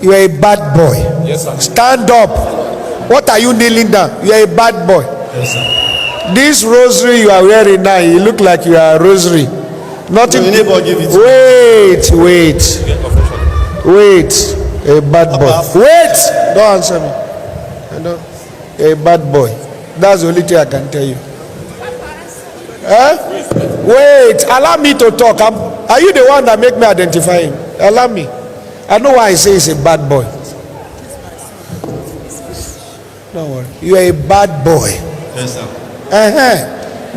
You are a bad boy. Yes, sir. Stand up. What are you kneeling down? You are a bad boy. Yes, sir. This rosary you are wearing now, you look like you are a rosary. Nothing. Wait. A bad boy. Wait. Don't answer me. A bad boy. That's the only thing I can tell you. Wait. Allow me to talk. Are you the one that make me identify him? Allow me. I know why I say he's a bad boy. Don't worry. You are a bad boy. Yes, sir.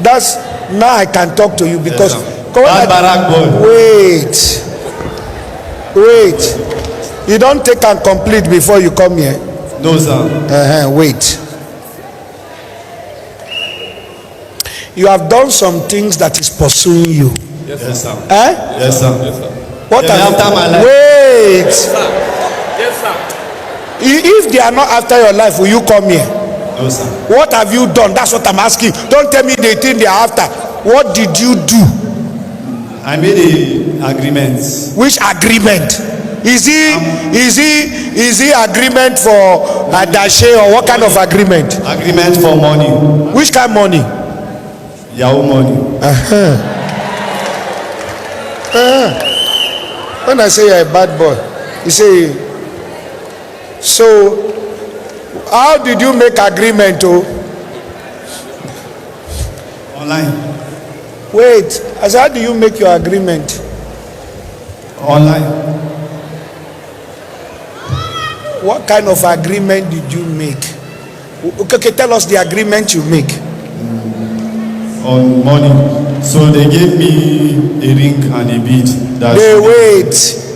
That's now I can talk to you because. Yes, bad boy. Wait. You don't take and complete before you come here. No, sir. Wait. You have done some things that is pursuing you. Yes, sir. Yes, sir. Yes, sir. What are after my life? Wait. Yes, sir. Yes, sir. If they are not after your life, will you come here? No, sir. What have you done? That's what I'm asking. Don't tell me the thing they are after. What did you do? I made an agreement. Which agreement? Is he agreement for Adashe or what kind of agreement? Agreement for money. Which kind of money? Yahoo money. When I say you're a bad boy, you say, so how did you make agreement? Online. Wait, I said, how do you make your agreement? Online. What kind of agreement did you make? Okay, tell us the agreement you make. On money. So they gave me a ring and a bead.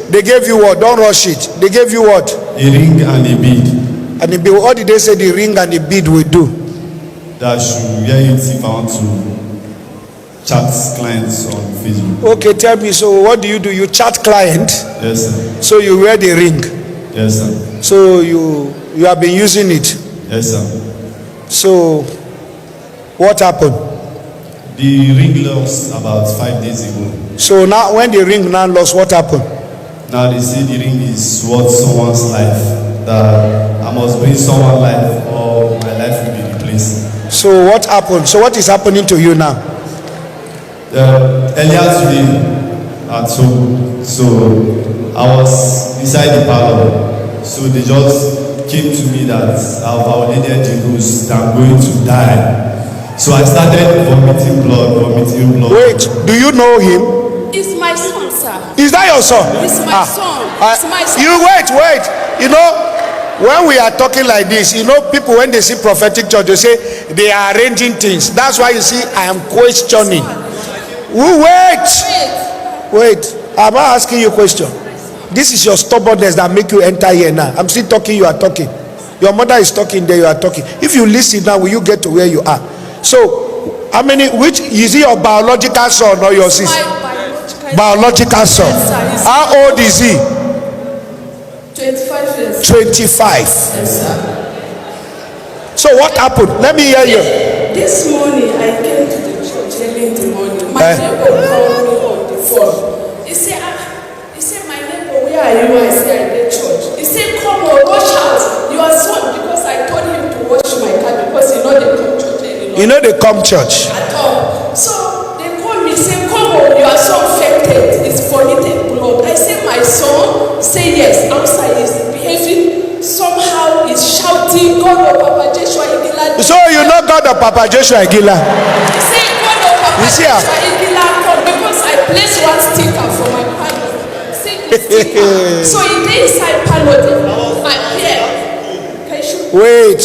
They gave you what? Don't rush it. They gave you what? A ring and a bead. And the bead, what did they say the ring and the bead will do? That should wear it if I want to chat clients on Facebook. Okay, tell me, so what do? You chat client? Yes, sir. So you wear the ring? Yes, sir. So you have been using it? Yes, sir. So what happened? The ring lost about 5 days ago. So now when the ring now lost, what happened? Now they say the ring is worth someone's life. That I must bring someone's life or my life will be replaced. So what happened? So what is happening to you now? Earlier today at home, so I was inside the parlor. So they just came to me that I've violated the rules, that I'm going to die. So I started vomiting blood. Wait, do you know him? It's my son, sir. Is that your son? It's my son. It's my son. You wait. You know, when we are talking like this, you know, people when they see prophetic church, they say they are arranging things. That's why you see I am questioning. Wait. I'm not asking you a question. This is your stubbornness that make you enter here now. I'm still talking, you are talking. Your mother is talking, there you are talking. If you listen now, will you get to where you are? So, which is he your biological son or your sister? Biological son. Yes, how old is he? 25 years. 25. Yes, sir. So what happened? Let me hear you. This morning I came to the church early in the morning. My neighbor called me on the phone. He said, my neighbor, where are you? I said, I'm at church. He said, come on, rush out. Your son, because I told him to wash my car because they come church anymore. You know they come church. At all. So they called me, say, come on, your son fainted. It's vomited blood. I said, my son? Say yes. Outside is behaving somehow, is shouting, God of Papa Joshua Iginla. So you know God of Papa Joshua Iginla? He said, God of Papa Joshua Iginla come because I placed one sticker for my panel. See the sticker. So he did inside panel. Wait,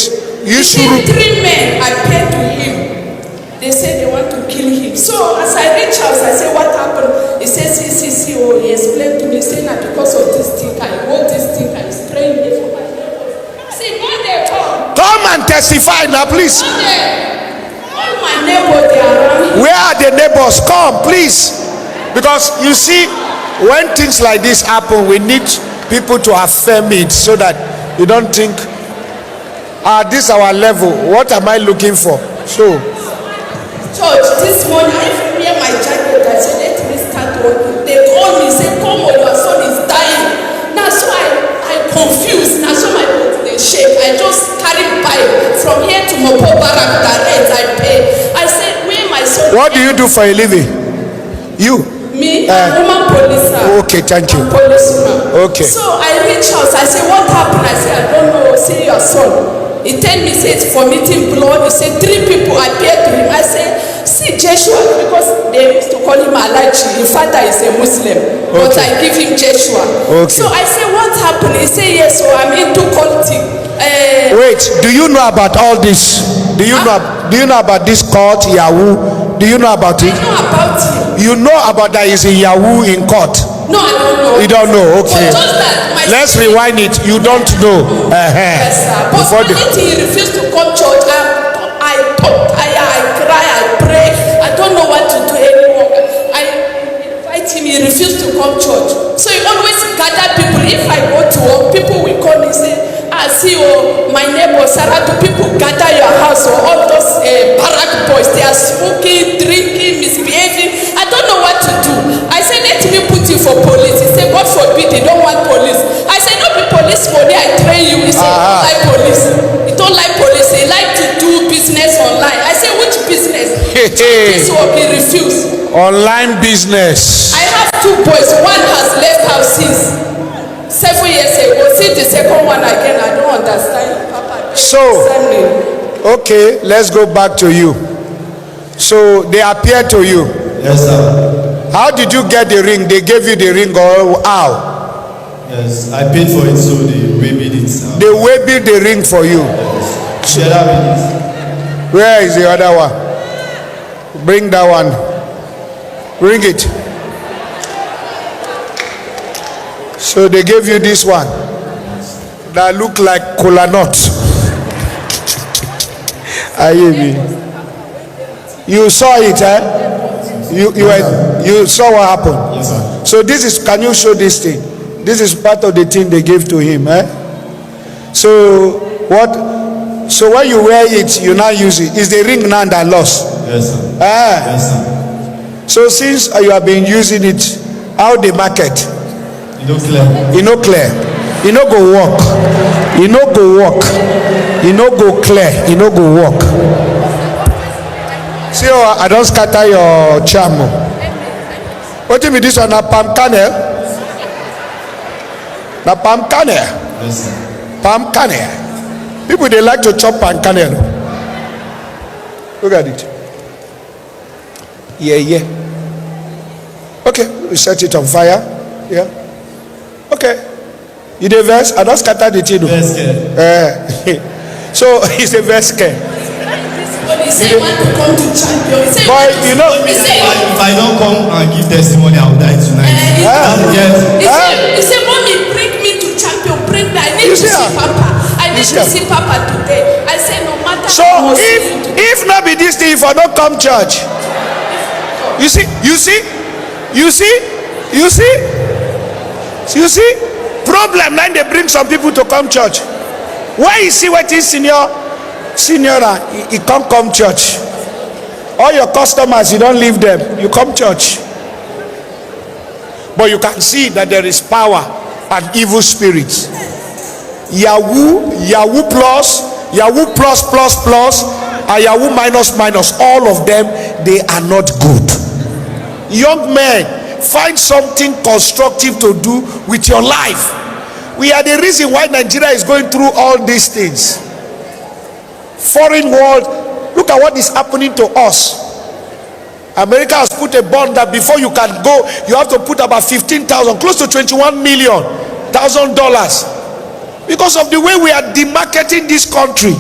you should. 3 men appeared to him. They said they want to kill him. So as I reached out, I said, what happened? He said, see, oh, he explained to me, saying that because of this sticker, he wrote this sticker, he's praying me for my neighbors. See, when they come and testify now, please. All my neighbors, they are around here. Where are the neighbors? Come, please. Because you see, when things like this happen, we need people to affirm it so that you don't think, this is our level. What am I looking for? So, church, this morning, I even wear my jacket. I said, let me start working. They called me, say, come on, your son is dying. Now, so from here to Mopo Barak direct, I pay. I said, where my son? What do you do for a living? You? Me, woman police. Okay, thank you. Policeman. Okay. So I reach out. I say, what happened? I say, I don't know. See your son. He tell me, say it's vomiting blood. He said 3 people appeared to him. I say, see Joshua, because they used to call him Alaji. His father is a Muslim, but I give him Joshua. Okay. So I say, what happened? He say, yes. So I'm into cultic. Wait, do you know about all this? Do you know about this cult Yahoo? Do you know about it? I know about it. You know about that is in Yahoo in court? No, I don't know. You don't know, okay. But just that let's rewind it. You don't know. Yes, sir. But when he refused to come church, I cry, I pray. I don't know what to do anymore. I invite him, he refused to come church. So he always gather people. If I go to work, people will call me and say, see, my neighbor Sarah, do people gather your house, or all those barrack boys, they are smoking, drinking, misbehaving. I don't know what to do. I said, let me put you for police. He said, God forbid, they don't want police. I said, no, be police money, I train you. He said, he don't like police. He don't like police. He like to do business online. I said, which business? This will be refused. Online business. I have 2 boys. One has left house since 7 years ago. See the second one again. I don't understand. Papa, so, okay, let's go back to you. So they appeared to you. Yes, sir. How did you get the ring? They gave you the ring, or how? Yes, I paid for it, so they weighed it. They weighed the ring for you. Yes. The other ring. Where is the other one? Bring that one. Bring it. So they gave you this one that look like cola nut. You saw it, eh? You saw what happened. Yes, sir. So this is, can you show this thing? This is part of the thing they gave to him, eh? So what? So when you wear it, you now use it. Is the ring now that lost? Yes, sir. Ah. Yes, sir. So since you have been using it, how the market? You know clear. You know clear. You know go walk. You know go walk. You know go clear. You know go walk. See, I don't scatter your charm. What do you mean this one? Na palm kernel? Na palm kernel? Yes, sir. Palm kernel. People, they like to chop palm kernel. Look at it. Yeah. Okay, we set it on fire. Yeah. Okay. You the verse? I don't scatter the thing. So it's a verse. He said, want to come to champion. He said, but you know, if I don't come and give testimony, I will die tonight. He said, Mommy, bring me to champion. Bring me. I need to see Papa. I need to see Papa today. I said, no matter. So if not be this thing, if I don't come church, you see, problem now they bring some people to come church. Why you see what is senior, he can't come church. All your customers, you don't leave them, you come church. But you can see that there is power and evil spirits. Yahoo plus, and Yahoo minus, all of them, they are not good. Young men, find something constructive to do with your life. We are the reason why Nigeria is going through all these things. Foreign world, look at what is happening to us. America has put a bond that before you can go, you have to put about 15,000, close to $21 million because of the way we are demarketing this country.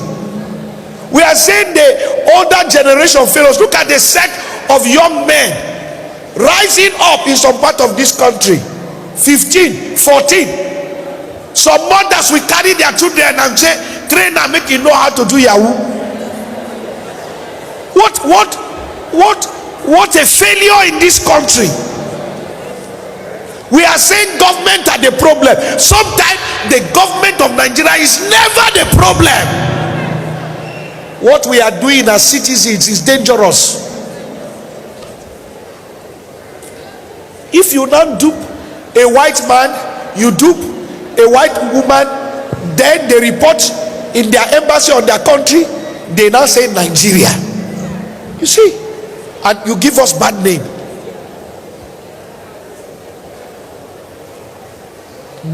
We are saying the older generation failures. Look at the set of young men rising up in some part of this country. 15, 14. Some mothers will carry their children and say, train and make you know how to do Yahoo. What a failure in this country. We are saying government are the problem. Sometimes the government of Nigeria is never the problem. What we are doing as citizens is dangerous. If you not dupe a white man, you dupe a white woman, then they report in their embassy or their country, they now say Nigeria. You see, and you give us bad name.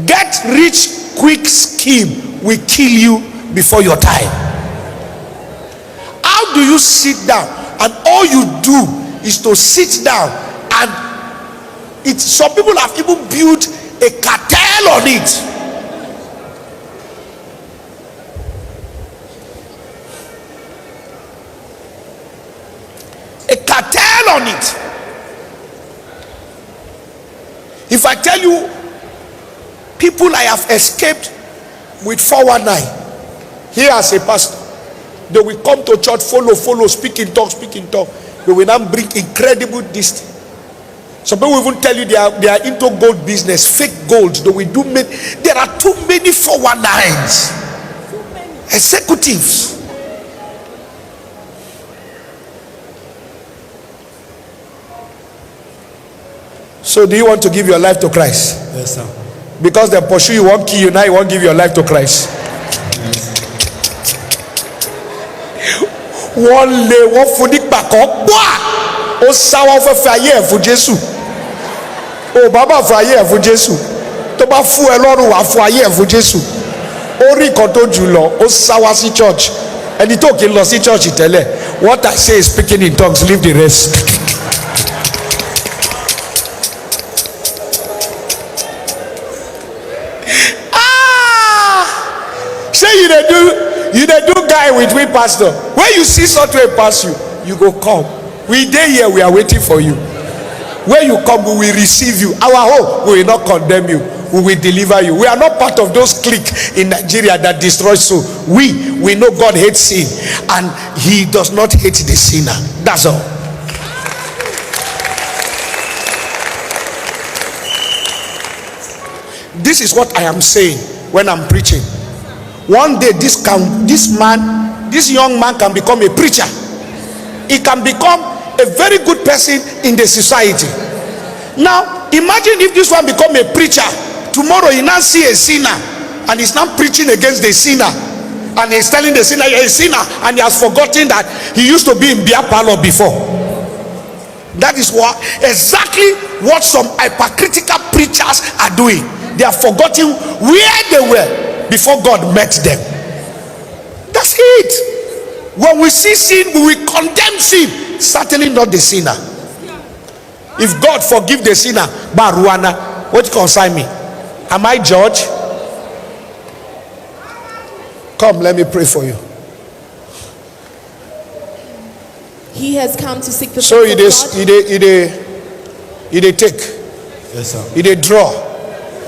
Get rich quick scheme will kill you before your time. How do you sit down and all you do is to sit down, and some people have even built a cartel on it. A cartel on it. If I tell you people I have escaped with 419 here as a pastor, they will come to church, follow, speak in tongues. They will now bring incredible distance. Some people will even tell you they are into gold business, fake gold. They will do many. There are too many 419s, executives. So do you want to give your life to Christ? Yes, sir. Because they pursue you, won't kill you, now you won't give your life to Christ. Yes. One lay one food back up. Oh, sour for fire for Jesus. Oh, Baba fire for Jesus. Toba fu elorun wa fire for Jesus. Oh, Ricoto Julo, oh, sour si church. And he talk in lossy church. He tell what I say is speaking in tongues, leave the rest. You dey do guy with we pastor. When you see such way pass you, you go come. We dey here, we are waiting for you. When you come, we will receive you. Our home, we will not condemn you. We will deliver you. We are not part of those cliques in Nigeria that destroy soul. We know God hates sin, and He does not hate the sinner. That's all. This is what I am saying when I'm preaching. One day this young man can become a preacher. He can become a very good person in the society. Now imagine if this one become a preacher. Tomorrow he now see a sinner and he's now preaching against the sinner, and he's telling the sinner you're a sinner, and he has forgotten that he used to be in beer parlor before. That is exactly what some hypocritical preachers are doing. They are forgetting where they were before God met them. That's it. When we see sin, we will condemn sin, certainly not the sinner. If God forgive the sinner, Baruana, what concern me? Am I judge? Come, let me pray for you. He has come to seek the so face of God. He dey take. Yes, sir. He dey draw.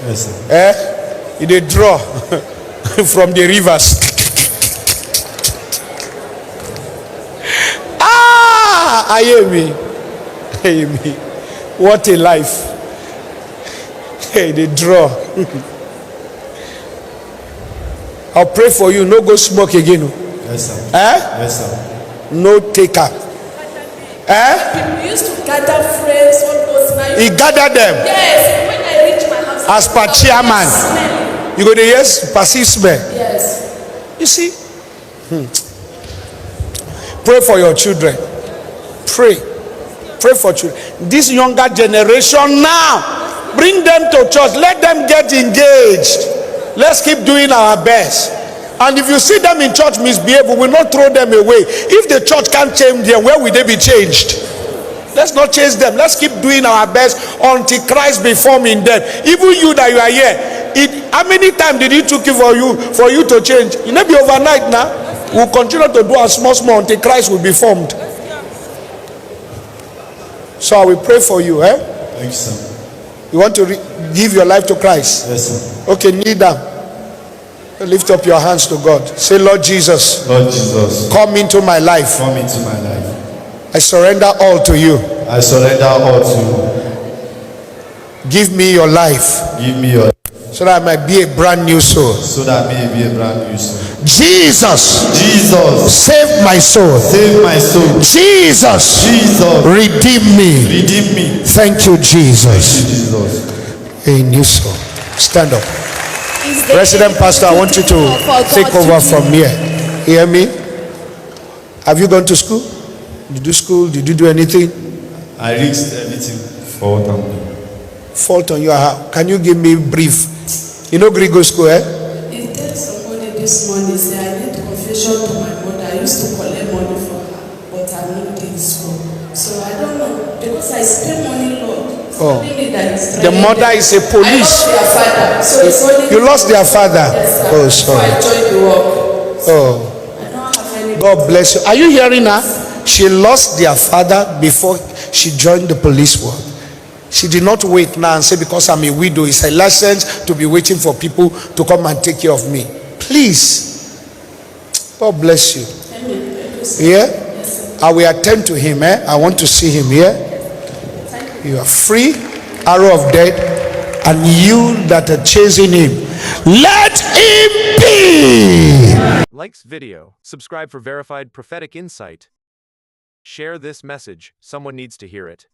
Yes, sir. He dey draw from the rivers. I hear me. What a life. Hey, they draw. I'll pray for you. No go smoke again. Yes, sir. Yes, sir. No taker. People used to gather friends on those nights. He gathered them. Yes, when I reach my house. As per chairman. You go to yes, passive smell. Yes. You see? Pray for your children. Pray for children. This younger generation now, bring them to church. Let them get engaged. Let's keep doing our best. And if you see them in church misbehave, we will not throw them away. If the church can't change them, where will they be changed? Let's not change them. Let's keep doing our best until Christ be formed in them. Even you that you are here, how many times did it took for you to change? It may be overnight now. We'll continue to do our small until Christ will be formed. So I will pray for you. Thank you, sir. You want to give your life to Christ? Yes, sir. Okay, kneel down. Lift up your hands to God. Say, Lord Jesus. Lord Jesus. Come into my life. Come into my life. I surrender all to you. I surrender all to you. Give me your life. Give me your life. So that I might be a brand new soul. So that I may be a brand new soul. Jesus. Jesus. Save my soul. Save my soul. Jesus. Jesus. Redeem me. Redeem me. Thank you, Jesus. Thank you, Jesus. A new soul. Stand up. Is there Resident anything pastor, I want you to for God take to over do? from here. Hear me? Have you gone to school? Did you do school? Did you do anything? I risked everything for what I'm doing. Fault on your heart. Can you give me brief? You know Greek school, eh? He tell somebody this morning, say I need confession to my mother. I used to collect money from her, but I'm not in school. So I don't know, because I spend money, Lord. Oh. The mother is a police. I lost their father. So it's only You lost their father. Yes, sir. Oh, So I sorry. joined the work. Oh, I don't have any. God bless you. Are you hearing her? She lost their father before she joined the police work. She did not wait now and say, because I'm a widow, it's a license to be waiting for people to come and take care of me. Please. God bless you. Yeah? I will attend to him. I want to see him here. You are free, arrow of death, and you that are chasing him, let him be. Likes video, subscribe for verified prophetic insight. Share this message, someone needs to hear it.